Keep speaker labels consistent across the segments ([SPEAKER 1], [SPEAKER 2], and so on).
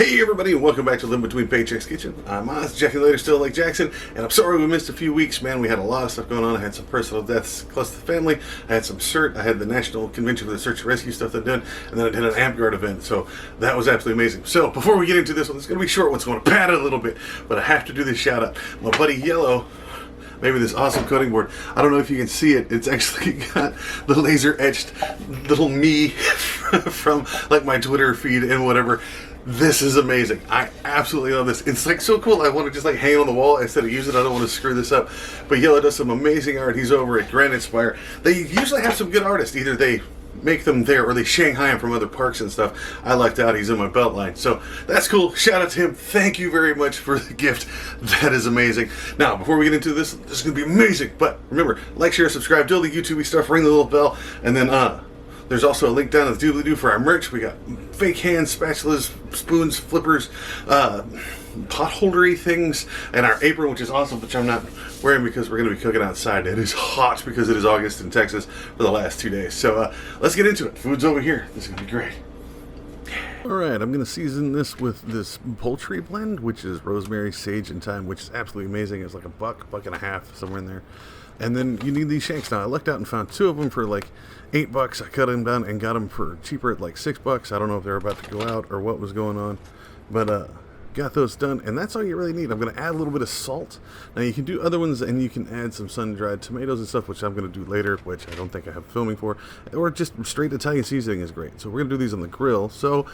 [SPEAKER 1] Hey everybody, and welcome back to Living Between Paychecks Kitchen. I'm Oz, Jackie Later, still like Jackson, and I'm sorry we missed a few weeks, man. We had a lot of stuff going on. I had some personal deaths close to the family. I had some CERT. I had the National Convention for the Search and Rescue stuff that I did, and then I did an Amp Guard event, so that was absolutely amazing. So before we get into this one, it's going to be short. It's going to pad it a little bit, but I have to do this shout out. My buddy Yellow, maybe this awesome cutting board. I don't know if you can see it. It's actually got the laser etched little me from like my Twitter feed and whatever. This is amazing. I absolutely love this. It's like so cool. I want to just like hang it on the wall instead of use it. I don't want to screw this up. But Yellow does some amazing art. He's over at Granite Spire. They usually have some good artists. Either they make them there or they Shanghai them from other parks and stuff. I lucked out. He's in my belt line. So that's cool. Shout out to him. Thank you very much for the gift. That is amazing. Now, before we get into this is going to be amazing. But remember, like, share, subscribe, do all the YouTube stuff, ring the little bell, and then there's also a link down in the doobly-doo for our merch. We got fake hands, spatulas, spoons, flippers, pot holdery things, and our apron, which is awesome, which I'm not wearing because we're going to be cooking outside. It is hot because it is August in Texas for the last 2 days. So let's get into it. Food's over here. This is going to be great. Alright, I'm going to season this with this poultry blend, which is rosemary, sage, and thyme, which is absolutely amazing. It's like a buck and a half, somewhere in there. And then you need these shanks. Now, I lucked out and found two of them for like $8. I cut them down and got them for cheaper at like $6. I don't know if they're about to go out or what was going on, but got those done, and that's all you really need. I'm going to add a little bit of salt. Now, you can do other ones, and you can add some sun-dried tomatoes and stuff, which I'm going to do later, which I don't think I have filming for, or just straight Italian seasoning is great. So we're going to do these on the grill. So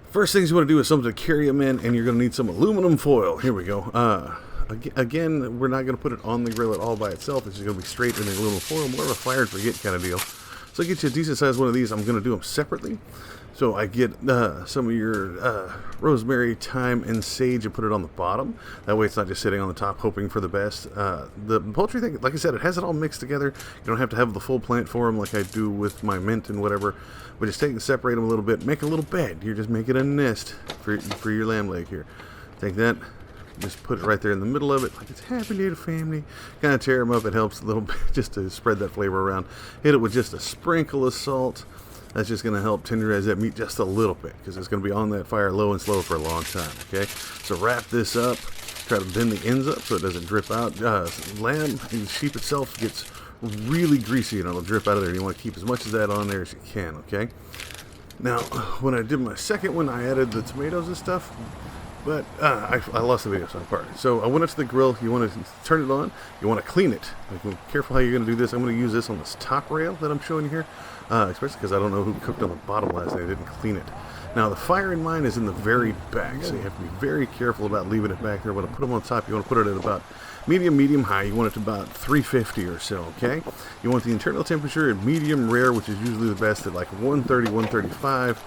[SPEAKER 1] first things you want to do is something to carry them in, and you're going to need some aluminum foil. Here we go. Again, we're not going to put it on the grill at all by itself. It's just going to be straight in the aluminum foil, more of a fire and forget kind of deal. So I get you a decent sized one of these. I'm going to do them separately. So I get some of your rosemary, thyme, and sage and put it on the bottom. That way it's not just sitting on the top hoping for the best. The poultry thing, like I said, it has it all mixed together. You don't have to have the full plant for them like I do with my mint and whatever. But just take and separate them a little bit. Make a little bed. You're just making a nest for your lamb leg here. Take that. Just put it right there in the middle of it, like it's happy little family. Kind of tear them up. It helps a little bit just to spread that flavor around. Hit it with just a sprinkle of salt. That's just going to help tenderize that meat just a little bit because it's going to be on that fire low and slow for a long time. Okay, so wrap this up. Try to bend the ends up so it doesn't drip out. Lamb and sheep itself gets really greasy and it'll drip out of there. You want to keep as much of that on there as you can. Okay. Now, when I did my second one, I added the tomatoes and stuff. But I lost the video, so I'm sorry. So I went up to the grill. You want to turn it on. You want to clean it. Like, be careful how you're going to do this. I'm going to use this on this top rail that I'm showing you here, especially because I don't know who cooked on the bottom last night. I didn't clean it. Now, the fire in mine is in the very back, so you have to be very careful about leaving it back there. When I put them on top, you want to put it at about medium high. You want it to about 350 or so, okay? You want the internal temperature at medium rare, which is usually the best, at like 130, 135.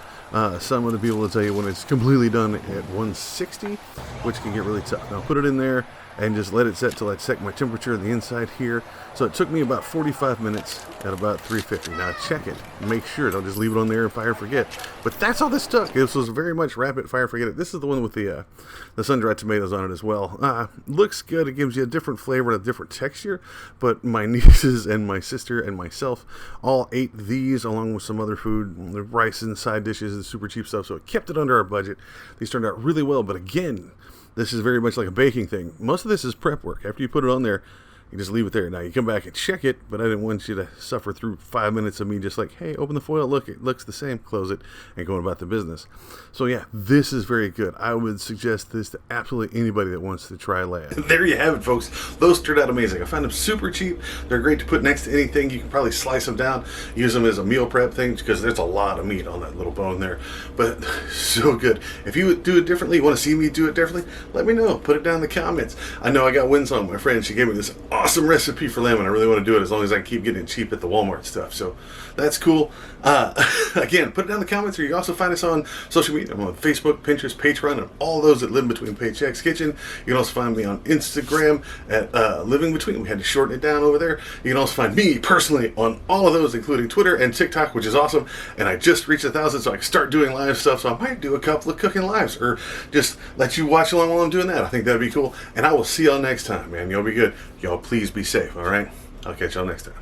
[SPEAKER 1] Some of the people will tell you when it's completely done at 160, which can get really tough. Now put it in there and just let it set till I check my temperature on the inside here. So it took me about 45 minutes at about 350. Now check it. Make sure. Don't just leave it on there and fire forget. But that's all this took. This was very much rapid fire forget it. This is the one with the sun-dried tomatoes on it as well. Looks good. It gives you a different flavor and a different texture. But my nieces and my sister and myself all ate these along with some other food, the rice and side dishes and super cheap stuff. So it kept it under our budget. These turned out really well. But again, this is very much like a baking thing. Most of this is prep work. After you put it on there, you just leave it there. Now, you come back and check it, but I didn't want you to suffer through 5 minutes of me just like, hey, open the foil, look, it looks the same, close it, and going about the business. So, yeah, this is very good. I would suggest this to absolutely anybody that wants to try lamb. There you have it, folks. Those turned out amazing. I found them super cheap. They're great to put next to anything. You can probably slice them down, use them as a meal prep thing, because there's a lot of meat on that little bone there. But so good. If you would do it differently, you want to see me do it differently, let me know. Put it down in the comments. I know I got wins on my friend. She gave me this awesome recipe for lamb, and I really want to do it as long as I keep getting it cheap at the Walmart stuff. So that's cool. Again, put it down in the comments, or you can also find us on social media. I'm on Facebook, Pinterest, Patreon, and all those that live between Paychecks Kitchen. You can also find me on Instagram at Living Between. We had to shorten it down over there. You can also find me personally on all of those, including Twitter and TikTok, which is awesome. And I just reached 1,000, so I can start doing live stuff. So I might do a couple of cooking lives, or just let you watch along while I'm doing that. I think that'd be cool. And I will see y'all next time, man. Y'all be good. Y'all please be safe, all right? I'll catch y'all next time.